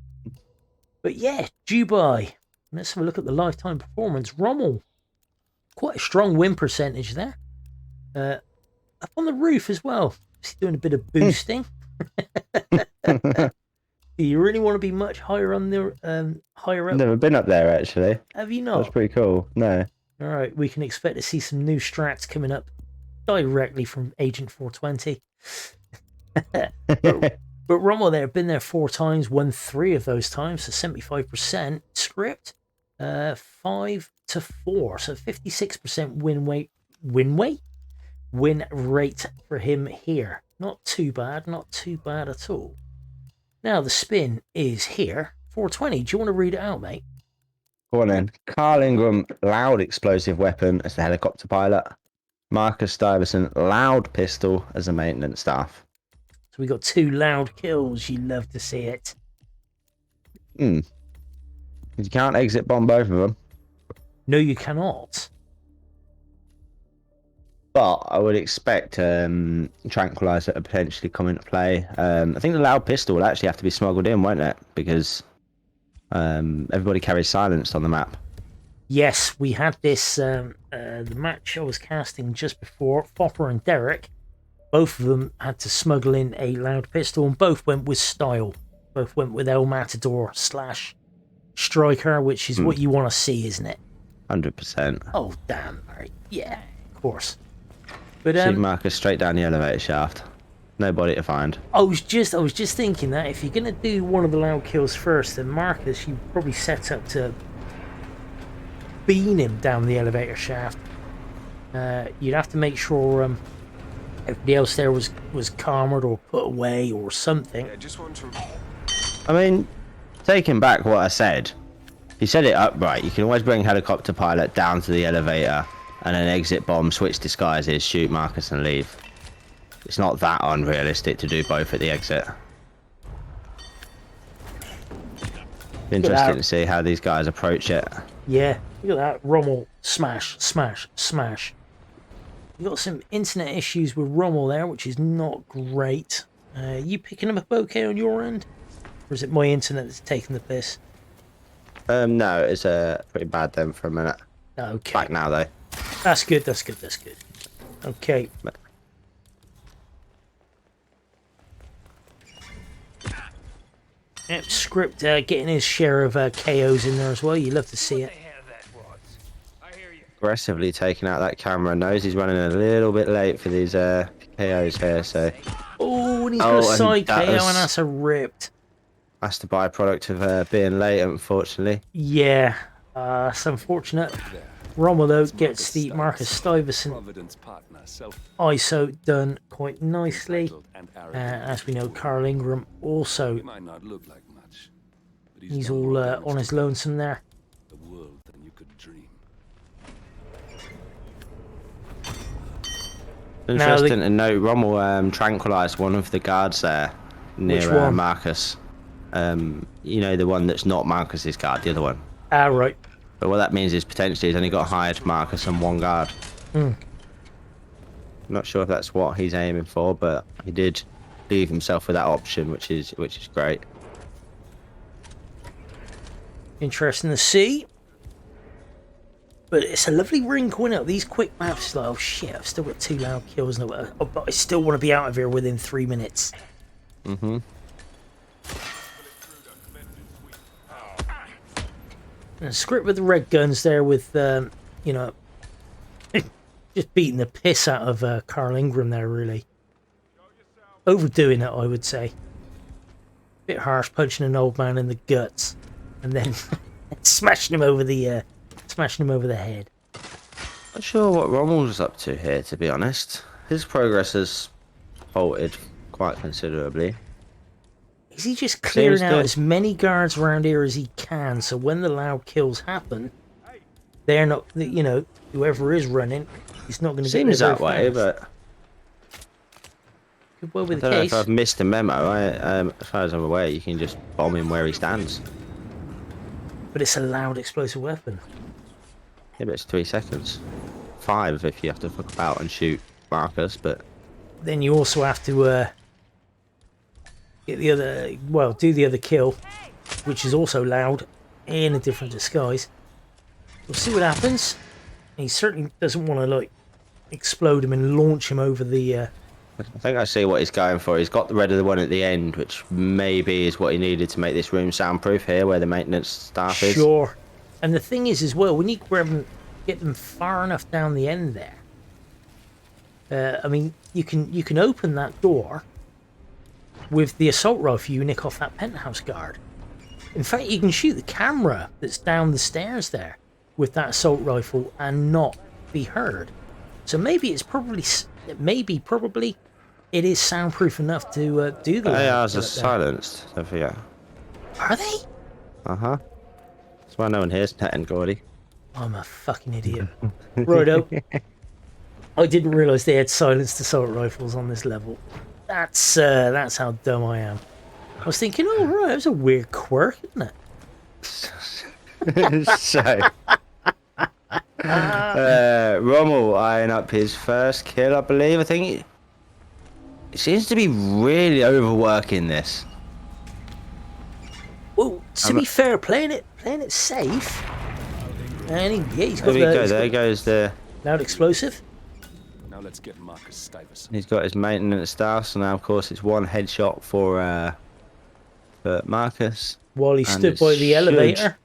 But yeah, Dubai. Let's have a look at the lifetime performance. Rommel. Quite a strong win percentage there. Up on the roof as well. He's doing a bit of boosting. Do you really want to be much higher on the higher up? Never been up there, actually. Have you not? That's pretty cool. No. Alright, we can expect to see some new strats coming up directly from Agent 420. but Rommel there, been there 4 times, won 3 of those times, so 75%. Script, 5-4, so 56% win rate for him here. Not too bad at all. Now the spin is here. 420, do you want to read it out, mate? Go on then. Carl Ingram, loud explosive weapon as the helicopter pilot. Marcus Stuyvesant, loud pistol as a maintenance staff. So we got 2 loud kills. You love to see it. You can't exit bomb both of them. No, you cannot. But I would expect Tranquilizer to potentially come into play. I think the loud pistol will actually have to be smuggled in, won't it? Because everybody carries silenced on the map. Yes, we had this, the match I was casting just before, Fopper and Derek, both of them had to smuggle in a loud pistol, and both went with style. Both went with El Matador / Striker, which is what you want to see, isn't it? 100%. Oh, damn, right. Yeah, of course. But see Marcus straight down the elevator shaft. Nobody to find. I was just thinking that if you're going to do one of the loud kills first, then Marcus, you probably set up to beam him down the elevator shaft. You'd have to make sure everybody else there was calmered or put away or something. Yeah, just want to... I mean, taking back what I said, you said it upright. You can always bring helicopter pilot down to the elevator and an exit bomb, switch disguises, shoot Marcus and leave. It's not that unrealistic to do both at the exit. Interesting to see how these guys approach it. Yeah, look at that. Rommel, smash, smash, smash. You've got some internet issues with Rommel there, which is not great. You picking them up okay on your end? Or is it my internet that's taking the piss? No, it's pretty bad then for a minute. Okay. Back now, though. That's good. Okay. Yep, Script getting his share of KOs in there as well. You love to see it. Aggressively taking out that camera. Knows he's running a little bit late for these KOs here, so... Oh, and he's got a side KO, and that's a ripped. That's the byproduct of being late, unfortunately. Yeah, it's unfortunate. Rommel, though, gets the Marcus Stuyvesant ISO done quite nicely. As we know, Carl Ingram also, he's all on his lonesome there. Interesting to note, Rommel tranquilized one of the guards there near Marcus. You know, the one that's not Marcus's guard, the other one. Ah, right. But what that means is potentially he's only got to hide Marcus and one guard. Hmm. Not sure if that's what he's aiming for, but he did leave himself with that option, which is great. Interesting to see. But it's a lovely ring going up. These quick maps, like, oh shit, I've still got 2 loud kills, but I still want to be out of here within 3 minutes. Mm-hmm. And script with the red guns there with, you know, just beating the piss out of Carl Ingram there, really. Overdoing it, I would say. Bit harsh, punching an old man in the guts. And then smashing him over the head. Not sure what Rommel's up to here, to be honest. His progress has halted quite considerably. Is he just clearing out as many guards around here as he can, so when the loud kills happen, they're not, you know, whoever is running, he's not going to get seems that way, but could well be the I don't know case. if I've missed a memo. As far as I'm aware, you can just bomb him where he stands. But it's a loud explosive weapon. Yeah, but it's 3 seconds. 5 if you have to fuck about and shoot Marcus, but then you also have to get the other, well, do the other kill, which is also loud in a different disguise. We'll see what happens. He certainly doesn't want to like explode him and launch him over the. I think I see what he's going for. He's got the red of the one at the end, which maybe is what he needed to make this room soundproof here, where the maintenance staff is. Sure. And the thing is, as well, when you grab them, get them far enough down the end there. I mean, you can open that door with the assault rifle you nick off that penthouse guard. In fact, you can shoot the camera that's down the stairs there with that assault rifle and not be heard. So maybe it's probably it is soundproof enough to do the. ARs are silenced. Don't forget. Are they? Uh-huh. That's why no one hears Pet Gordy. I'm a fucking idiot. Righto. I didn't realise they had silenced assault rifles on this level. That's how dumb I am. I was thinking, oh right, that was a weird quirk, isn't it? So Rommel eyeing up his first kill, I believe. I think he seems to be really overworking this. Well, to be fair, playing it safe. And he's got there goes the loud explosive. Now let's get Marcus Stuyvesant. He's got his maintenance staff, so now of course it's one headshot for Marcus. While he stood by the elevator.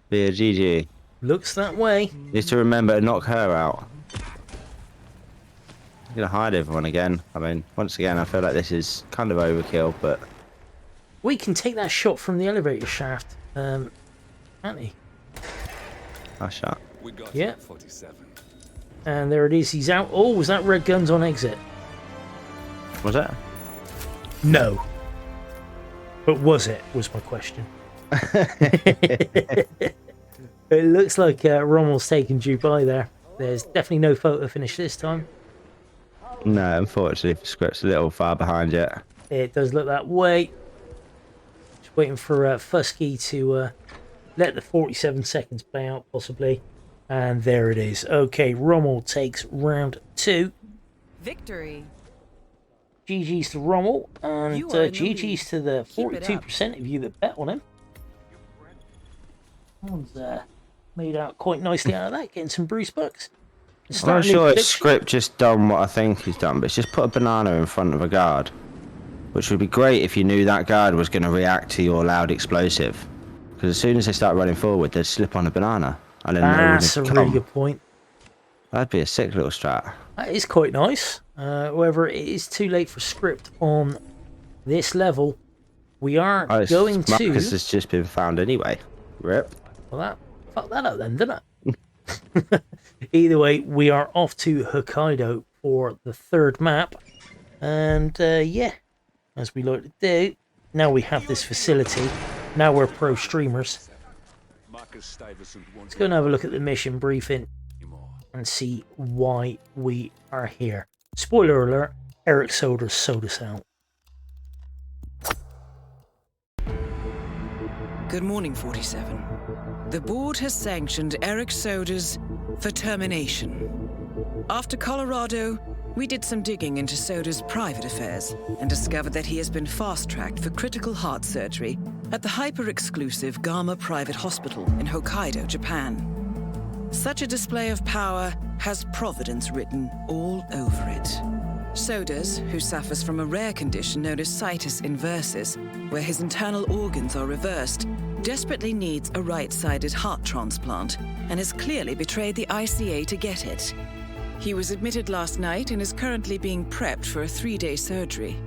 Be a GG. Looks that way. Needs to remember to knock her out. He's gonna hide everyone again. I mean, once again, I feel like this is kind of overkill, but we can take that shot from the elevator shaft, can't he? Nice shot. We got 47. And there it is. He's out. Oh, was that red guns on exit? Was that? No. But was it? Was my question. It looks like Rommel's taken Dubai there. There's definitely no photo finish this time. No, unfortunately, the script's a little far behind yet. It does look that way. Just waiting for Fusky to let the 47 seconds play out, possibly. And there it is. Okay, Rommel takes round 2. Victory. GG's to Rommel, and GG's to the 42% of you that bet on him. Someone's made out quite nicely out of that, getting some Bruce bucks. I'm not sure if script just done what I think he's done, but it's just put a banana in front of a guard, which would be great if you knew that guard was going to react to your loud explosive, because as soon as they start running forward, they'd slip on a banana. And then that's a really good point. That'd be a sick little strat. That is quite nice. However, it is too late for script on this level. We are going to... Marcus has just been found anyway. Rip. Well, fuck that up then, didn't it? Either way, we are off to Hokkaido for the 3rd map. And yeah, as we like to do, now we have this facility. Now we're pro streamers. Let's go and have a look at the mission briefing and see why we are here. Spoiler alert, Eric Soder's sold us out. Good morning, 47. The board has sanctioned Eric Soder's for termination. After Colorado, we did some digging into Soder's private affairs and discovered that he has been fast-tracked for critical heart surgery at the hyper-exclusive Gama Private Hospital in Hokkaido, Japan. Such a display of power has Providence written all over it. Soders, who suffers from a rare condition known as situs inversus, where his internal organs are reversed, desperately needs a right-sided heart transplant and has clearly betrayed the ICA to get it. He was admitted last night and is currently being prepped for a 3-day surgery.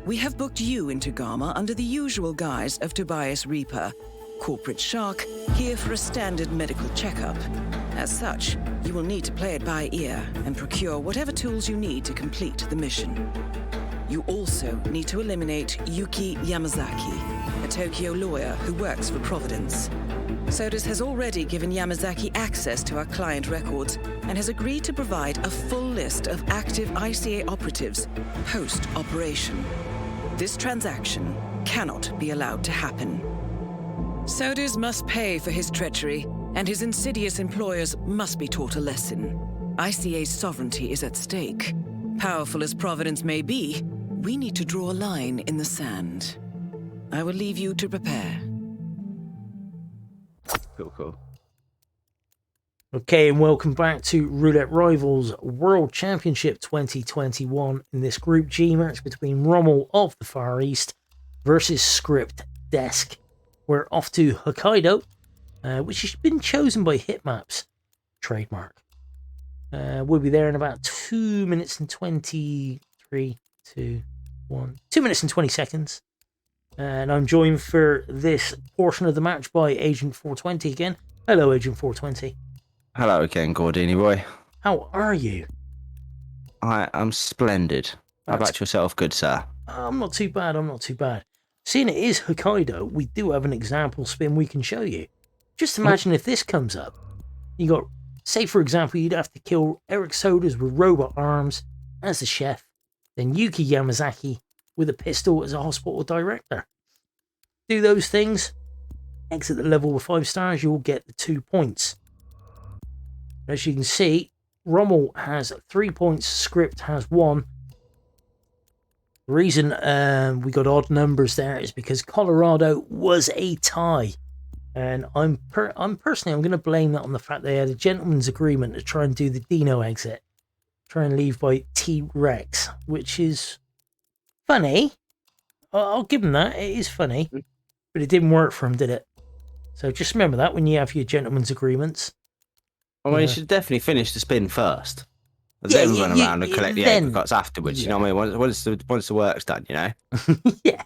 We have booked you into Gama under the usual guise of Tobias Reaper, corporate shark, here for a standard medical checkup. As such, you will need to play it by ear and procure whatever tools you need to complete the mission. You also need to eliminate Yuki Yamazaki, a Tokyo lawyer who works for Providence. Soders has already given Yamazaki access to our client records and has agreed to provide a full list of active ICA operatives post-operation. This transaction cannot be allowed to happen. Soders must pay for his treachery, and his insidious employers must be taught a lesson. ICA's sovereignty is at stake. Powerful as Providence may be, we need to draw a line in the sand. I will leave you to prepare. Cool. Okay, and welcome back to Roulette Rivals World Championship 2021 in this Group G match between Rommel of the Far East versus Script Desk. We're off to Hokkaido, which has been chosen by Hitmaps, trademark. We'll be there in about 2 minutes and 23, 2 minutes and 20 seconds. And I'm joined for this portion of the match by Agent 420 again. Hello, Agent 420. Hello again, Gordiniroy. How are you? I am splendid. How about yourself, good sir? I'm not too bad. Seeing it is Hokkaido, we do have an example spin we can show you. Just imagine if this comes up. You got, say for example, you'd have to kill Eric Soders with robot arms as the chef, then Yuki Yamazaki with a pistol as a hospital director. Do those things, exit the level with 5 stars, you'll get the 2 points. As you can see, Rommel has 3 points, Script has 1. The reason we got odd numbers there is because Colorado was a tie. And I'm personally going to blame that on the fact they had a gentleman's agreement to try and do the Dino exit. Try and leave by T-Rex, which is funny. I'll give him that. It is funny. But it didn't work for him, did it? So just remember that when you have your gentleman's agreements. Well, you should definitely finish the spin first. Then run around and collect the apricots afterwards. You know what I mean? Once the work's done, you know? Yeah.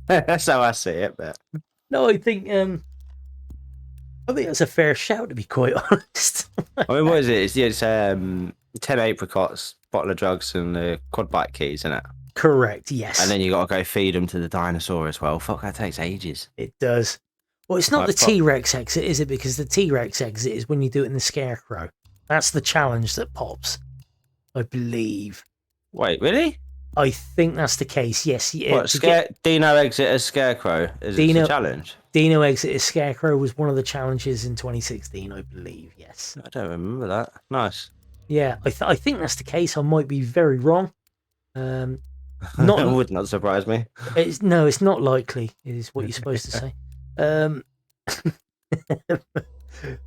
That's how I see it. But No, I think that's a fair shout, to be quite honest. I mean, what is it? It's 10 apricots, bottle of drugs, and the quad bike keys, isn't it? Correct, yes. And then you got to go feed them to the dinosaur as well. Fuck, that takes ages. It does. Well, it's not the T-Rex exit, is it? Because the T-Rex exit is when you do it in the Scarecrow. That's the challenge that pops, I believe. Wait, really? I think that's the case, yes. What, Dino exit as Scarecrow is a challenge? Dino exit as Scarecrow was one of the challenges in 2016, I believe, yes. I don't remember that. Nice. Yeah, I think that's the case. I might be very wrong. It would not surprise me. It's not likely, is what you're supposed to say.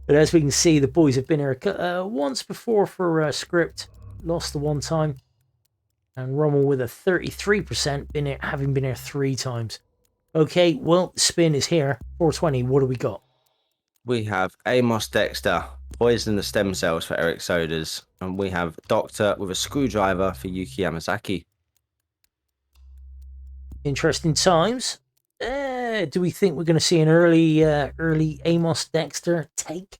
But as we can see, the boys have been here once before for Script, lost the one time, and Rommel with a 33% having been here 3 times. Okay, well, the spin is here. 420, what do we got? We have Amos Dexter, poison the stem cells for Eric Soders, and we have Doctor with a screwdriver for Yuki Yamazaki. Interesting times. Do we think we're going to see an early Amos Dexter take?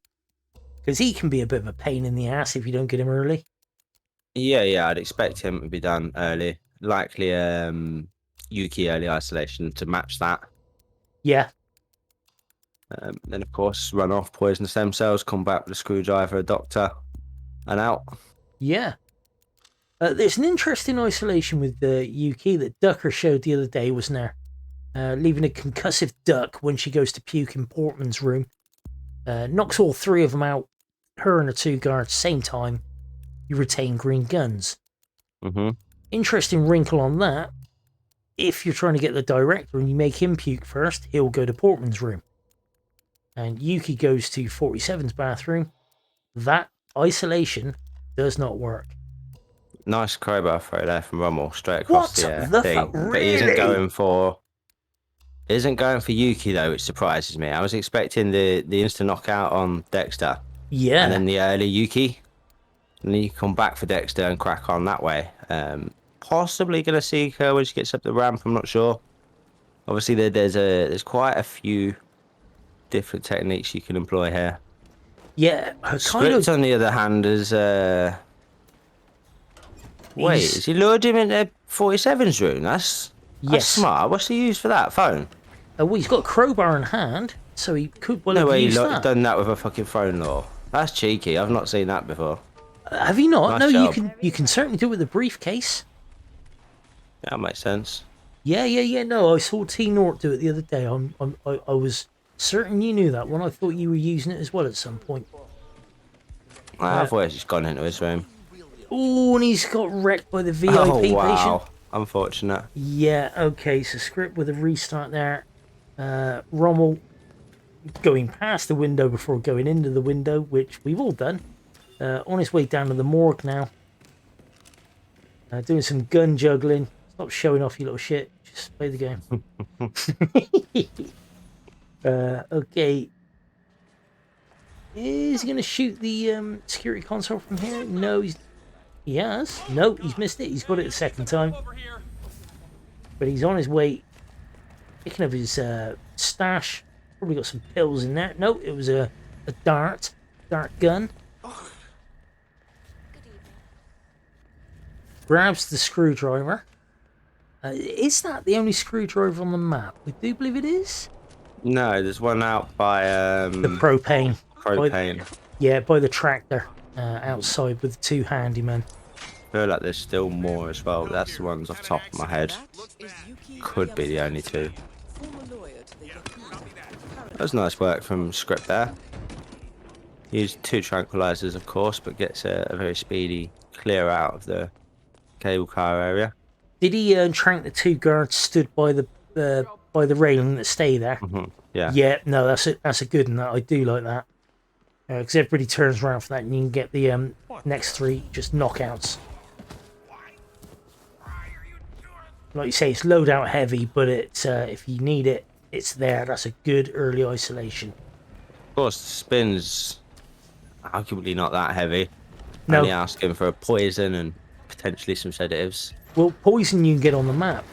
Because he can be a bit of a pain in the ass if you don't get him early. Yeah, I'd expect him to be done early. Likely Yuki early isolation to match that. Yeah. Then, of course, run off, poison the stem cells, come back with a screwdriver, a doctor, and out. Yeah. There's an interesting isolation with the Yuki that Ducker showed the other day, wasn't there? Leaving a concussive duck when she goes to puke in Portman's room. Knocks all three of them out, her and the two guards, same time. You retain green guns. Mm-hmm. Interesting wrinkle on that. If you're trying to get the director and you make him puke first, he'll go to Portman's room. And Yuki goes to 47's bathroom. That isolation does not work. Nice crowbar throw there from Rommel, straight across the thing. Fuck, really? But he isn't going for Yuki though, which surprises me. I was expecting the instant knockout on Dexter. Yeah. And then the early Yuki. And then you come back for Dexter and crack on that way. Possibly going to see her when she gets up the ramp, I'm not sure. Obviously, there's quite a few different techniques you can employ here. Yeah, Script, on the other hand, is... Wait, has he lured him into 47's room? That's smart. What's he used for that? Phone? Well, he's got a crowbar in hand, so he could well have used that. Done that with a fucking phone law. That's cheeky. I've not seen that before. Have you not? Nice No, job. you can certainly do it with a briefcase. Yeah, that makes sense. Yeah. No, I saw T Nort do it the other day. I was certain you knew that one. I thought you were using it as well at some point. I've always just gone into his room. Oh, and he's got wrecked by the VIP Oh, wow. patient. Unfortunate. Yeah, okay, so script with a restart there. Rommel going past the window before going into the window, which we've all done. On his way down to the morgue now. Doing some gun juggling. Stop showing off, you little shit. Just play the game. Okay. Is he going to shoot the security console from here? No, he has. No, he's missed it. He's got it the second time. But he's on his way. Picking up his stash. Probably got some pills in there. No, it was a dart gun. Grabs the screwdriver. Is that the only screwdriver on the map? We do believe it is. No, there's one out by The propane. propane. By the tractor outside with the two handymen. I feel like there's still more as well. That's the ones off the top of my head. Could be the only two. That was nice work from script there. Used 2 tranquilizers, of course, but gets a very speedy clear out of the cable car area. Did he trank the 2 guards stood by the railing that stay there? Mm-hmm. Yeah. Yeah, no, that's a good one. I do like that. Because everybody turns around for that and you can get the next 3 just knockouts. Like you say, it's loadout heavy, but it's if you need it, it's there. That's a good early isolation. Of course, the spin's arguably not that heavy. No. Only asking for a poison and potentially some sedatives. Well, poison you can get on the map.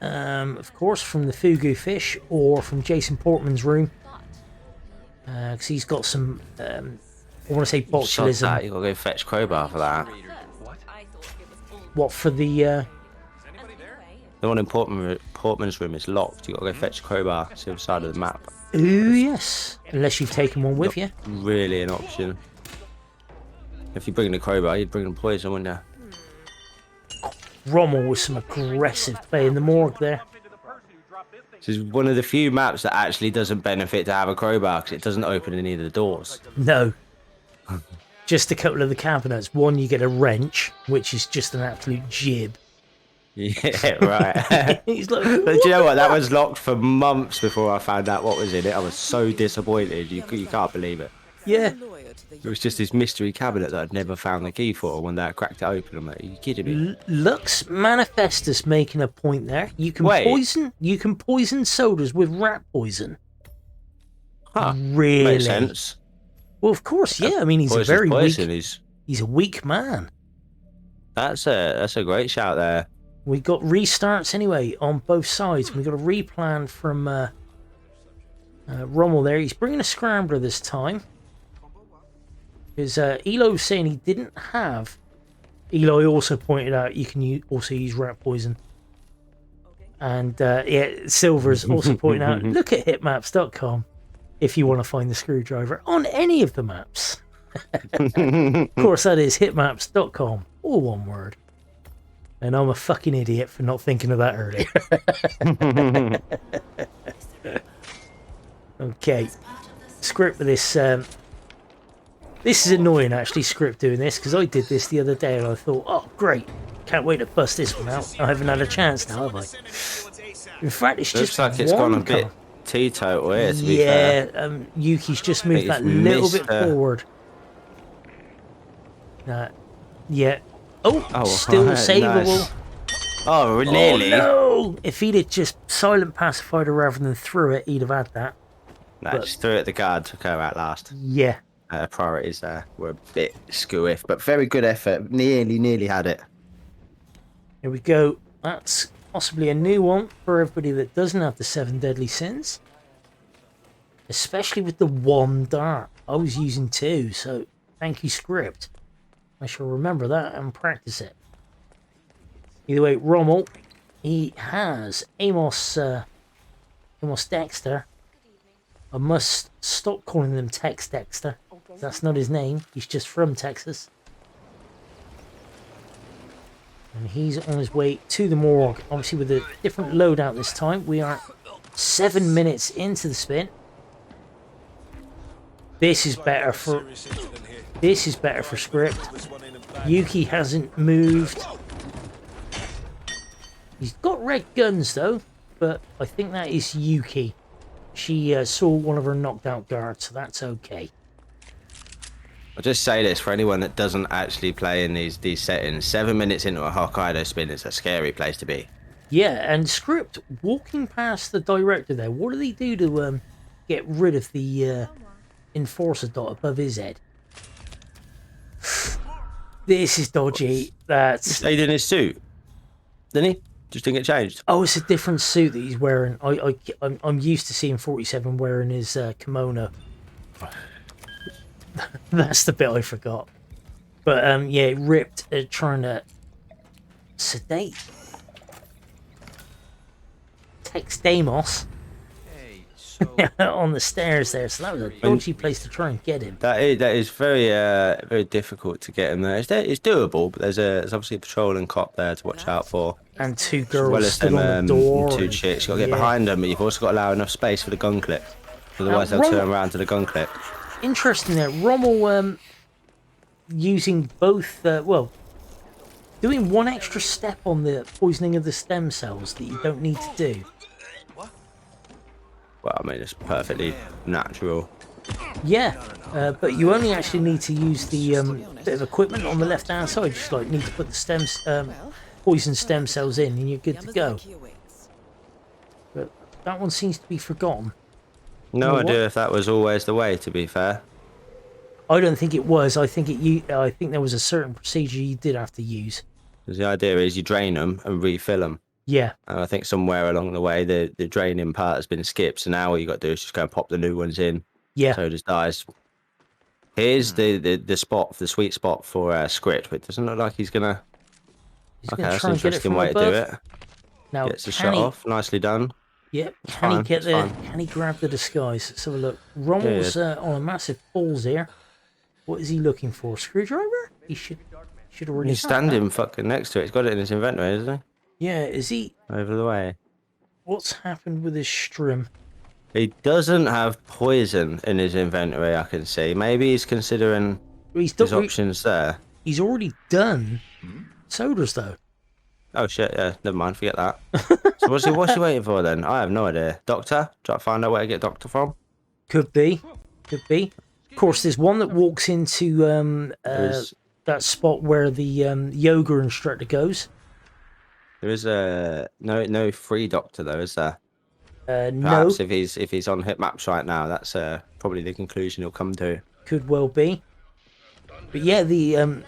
Of course, from the Fugu fish or from Jason Portman's room. Because he's got some, I want to say botulism. You gotta go fetch crowbar for that. What, for the... The one in Portman's room is locked. You gotta go fetch crowbar to the other side of the map. Ooh, yes. Unless you've taken one with you. Really an option. If you bring the crowbar, you'd bring the poison, wouldn't you? Rommel with some aggressive play in the morgue there. This is one of the few maps that actually doesn't benefit to have a crowbar because it doesn't open any of the doors. No. Just a couple of the cabinets. One, you get a wrench, which is just an absolute jib. Yeah, right. He's like, But do you know what? That was locked for months before I found out what was in it. I was so disappointed. You can't believe it. yeah. It was just this mystery cabinet that I'd never found the key for. When they cracked it open, I'm like, are you kidding me? Lux Manifestus making a point there. You can poison sodas with rat poison. Huh. Really? Makes sense. Well, of course, yeah. I mean, he's Poison's a very poison. weak. He's a weak man. That's a great shout there. We got restarts anyway on both sides. We got a replan from Rommel there. He's bringing a scrambler this time. Because Eli was saying he didn't have. Eli also pointed out you can also use rat poison. And Silver's also pointing out, look at hitmaps.com if you want to find the screwdriver on any of the maps. Of course, that is hitmaps.com, all one word. And I'm a fucking idiot for not thinking of that earlier. Okay. Script for this. This is annoying, actually, Script doing this, because I did this the other day and I thought, oh, great. Can't wait to bust this one out. I haven't had a chance now, have I? In fact, it's Looks just like it's gone a bit teetotal here, to be fair. Yeah, Yuki's just moved that little bit forward. Yeah. Oh, still savable. Nice. Oh, nearly. Oh, no! If he'd have just silent pacified her rather than threw it, he'd have had that. No, just threw it at the guard, took her out last. Yeah. Priorities there were a bit skew-if, but very good effort. Nearly had it. Here we go. That's possibly a new one for everybody that doesn't have the 7 deadly sins. Especially with the 1 dart. I was using 2, so thank you, Script. I shall remember that and practice it. Either way, Rommel, he has Amos Dexter. I must stop calling him Tex Dexter. That's not his name. He's just from Texas. And he's on his way to the morgue. Obviously with a different loadout this time. We are 7 minutes into the spin. This is better for Script. Yuki hasn't moved. He's got red guns though, but I think that is Yuki. She saw one of her knocked out guards, so that's okay. I'll just say this for anyone that doesn't actually play in these settings. 7 minutes into a Hokkaido spin is a scary place to be. Yeah, and Script walking past the director there. What do they do to get rid of the enforcer dot above his head? This is dodgy. That's. He stayed in his suit, didn't he? Just didn't get changed. Oh, it's a different suit that he's wearing. I'm used to seeing 47 wearing his kimono. That's the bit I forgot. But yeah, it ripped trying to sedate Tex Deimos on the stairs there. So that was a dodgy place to try and get him. That is very difficult to get him there. It's doable, but there's obviously a patrolling cop there to watch out for. And 2 girls as well as stood them, on the door. 2 chicks. You've got to get behind them, but you've also got to allow enough space for the gun clip. Otherwise they'll turn around to the gun clip. Interesting there. Rommel using both, doing 1 extra step on the poisoning of the stem cells that you don't need to do. Well, I mean, it's perfectly natural. Yeah, but you only actually need to use the bit of equipment on the left-hand side. Just like need to put the poison stem cells in, and you're good to go. But that one seems to be forgotten. No idea if that was always the way. To be fair, I don't think it was. I think there was a certain procedure you did have to use. Because the idea is you drain them and refill them. Yeah. And I think somewhere along the way the draining part has been skipped. So now what you got to do is just go and pop the new ones in. Yeah. So it just dies. Here's the spot, the sweet spot for Script, but it doesn't look like he's gonna. Okay, that's an interesting way to do it. Now gets the shot off, nicely done. Yep. Can he grab the disguise? Let's have a look. Rommel's on a massive balls here. What is he looking for? Screwdriver? He should already. He's standing fucking next to it. He's got it in his inventory, isn't he? Yeah. Is he over the way? What's happened with his strim? He doesn't have poison in his inventory. I can see. Maybe he's considering his options there. He's already done sodas though. Oh shit! Yeah, never mind. Forget that. So what's he waiting for then? I have no idea. Doctor? Try to find out where to get doctor from. Could be. Of course, there's one that walks into that spot where the yoga instructor goes. There is no free doctor though, is there? Perhaps no. If he's on Hitmaps right now, that's probably the conclusion he'll come to. Could well be. But yeah, the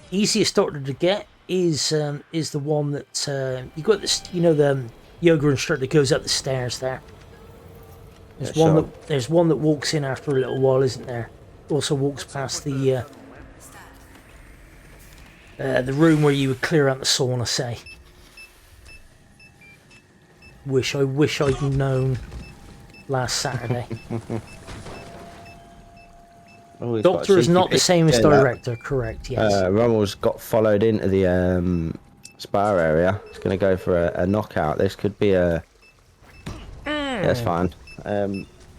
easiest doctor to get is the one that you got this. You know, the yoga instructor that goes up the stairs there. There's one that walks in after a little while, isn't there? Also walks past the room where you would clear out the sauna, say. I wish I'd known last Saturday. Doctor is not the same as director, correct? Yes. Rommel's got followed into the Spar area. It's going to go for a knockout. This could be a... That's fine.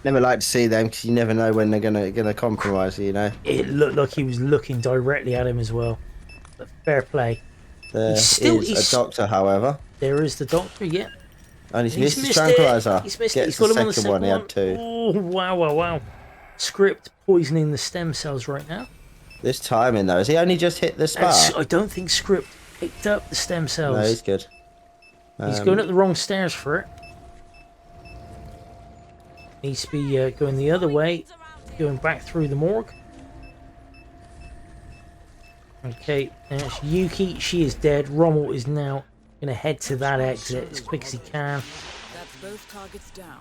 Never like to see them because you never know when they're gonna compromise you, you know. It looked like he was looking directly at him as well. But fair play. There is a doctor, however. There is the doctor, yeah. And he's missed his tranquilizer. He's missed it. He's got him on the second one. He had 2. Oh, wow. Script poisoning the stem cells right now. This timing, though. Has he only just hit the spar? I don't think Script picked up the stem cells. No, he's good. He's going up the wrong stairs for it. Needs to be going the other way. Going back through the morgue. Okay, there's Yuki. She is dead. Rommel is now going to head to that exit as quick as he can. That's both targets down.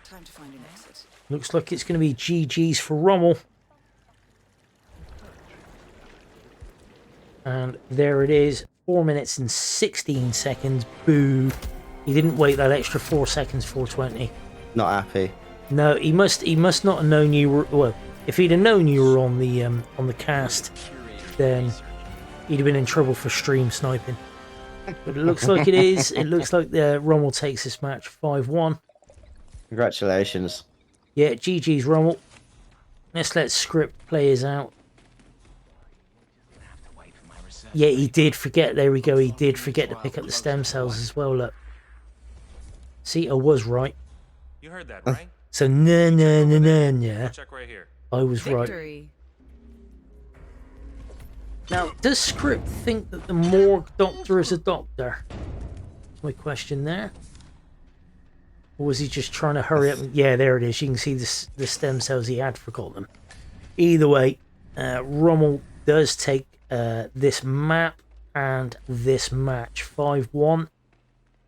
Time to find an exit. Looks like it's going to be GG's for Rommel. And there it is. 4 minutes and 16 seconds. Boo. He didn't wait that extra 4 seconds, 4:20. Not happy. No, he must not have known you were... Well, if he'd have known you were on the cast, then he'd have been in trouble for stream sniping. But it looks like it is. It looks like Rommel takes this match 5-1. Congratulations. Yeah, GG's Rommel. Let's let Script play his out. Yeah, he did forget. There we go. He did forget to pick up the stem cells as well. Look. See, I was right. You heard that, right? So, no. Check right here. I was right. Victory. Now, does Script think that the morgue doctor is a doctor? That's my question there. Or was he just trying to hurry up? Yeah, there it is. You can see the stem cells. He had forgot them. Either way, Rommel does take this map and this match 5-1.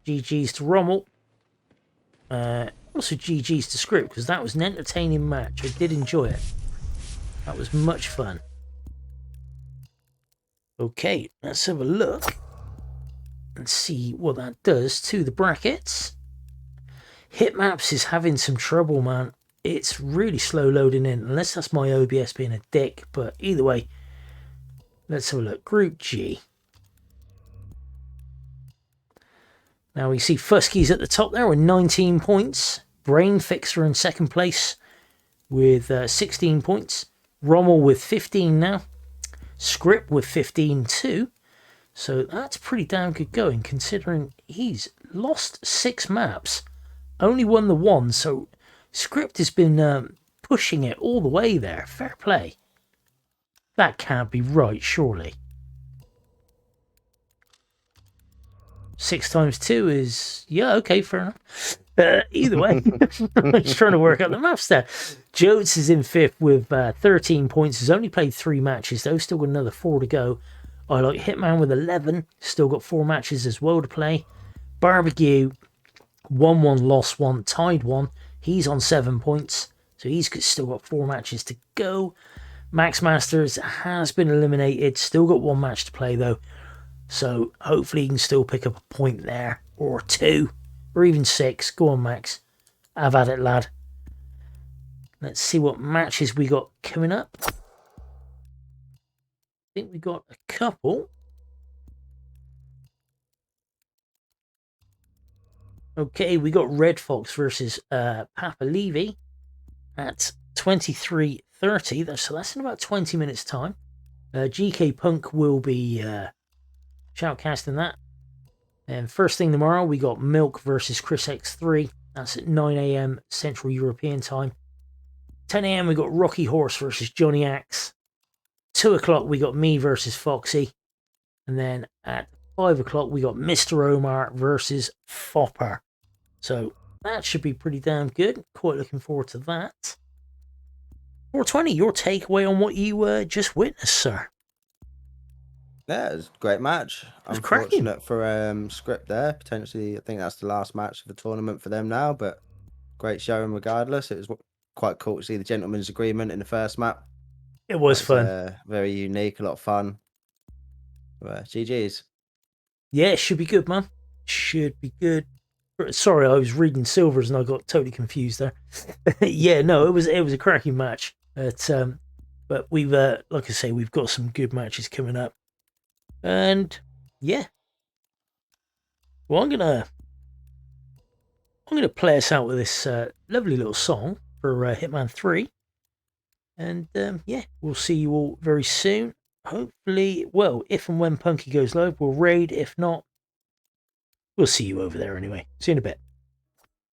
GG's to Rommel. Also GG's to Script, because that was an entertaining match. I did enjoy it. That was much fun. Okay, let's have a look and see what that does to the brackets. Hitmaps is having some trouble, man. It's really slow loading in, unless that's my OBS being a dick. But either way, let's have a look. Group G. Now we see Fusky's at the top there with 19 points. Brain Fixer in second place with 16 points. Rommel with 15 now. Script with 15 too. So that's pretty damn good going, considering he's lost 6 maps. Only won the 1, so Script has been pushing it all the way there. Fair play. That can't be right, surely. 6 times 2 is... Yeah, okay, fair enough. Either way, I'm just trying to work out the maths there. Jotes is in 5th with 13 points. Has only played 3 matches, though. Still got another 4 to go. I like Hitman with 11. Still got 4 matches as well to play. Barbecue, 1-1, lost 1, tied 1. He's on 7 points. So he's still got 4 matches to go. Max Masters has been eliminated. Still got 1 match to play, though. So hopefully he can still pick up a point there. Or 2. Or even 6. Go on, Max. Have at it, lad. Let's see what matches we got coming up. I think we got a couple. Okay, we got Red Fox versus Papa Levy at 23:30. So that's in about 20 minutes' time. GK Punk will be shoutcasting that. And first thing tomorrow, we got Milk versus Chris X3. That's at 9 AM Central European time. 10 AM, we got Rocky Horse versus Johnny Axe. 2 o'clock, we got me versus Foxy. And then at 5 o'clock, we got Mr. Omar versus Fopper. So that should be pretty damn good. Quite looking forward to that. 420, your takeaway on what you just witnessed, sir? Yeah, it was a great match. was cracking. Unfortunate for Script there. Potentially, I think that's the last match of the tournament for them now, but great showing regardless. It was quite cool to see the gentleman's agreement in the first map. It was fun. Very unique, a lot of fun. GG's. Yeah, it should be good, man. Should be good. Sorry, I was reading Silvers and I got totally confused there. Yeah, no, it was a cracking match. But we've, like I say, we've got some good matches coming up. And yeah, Well, I'm gonna play us out with this lovely little song for Hitman 3. And yeah, we'll see you all very soon. Hopefully, well, if and when Punky goes live, we'll raid. If not, we'll see you over there anyway. See you in a bit.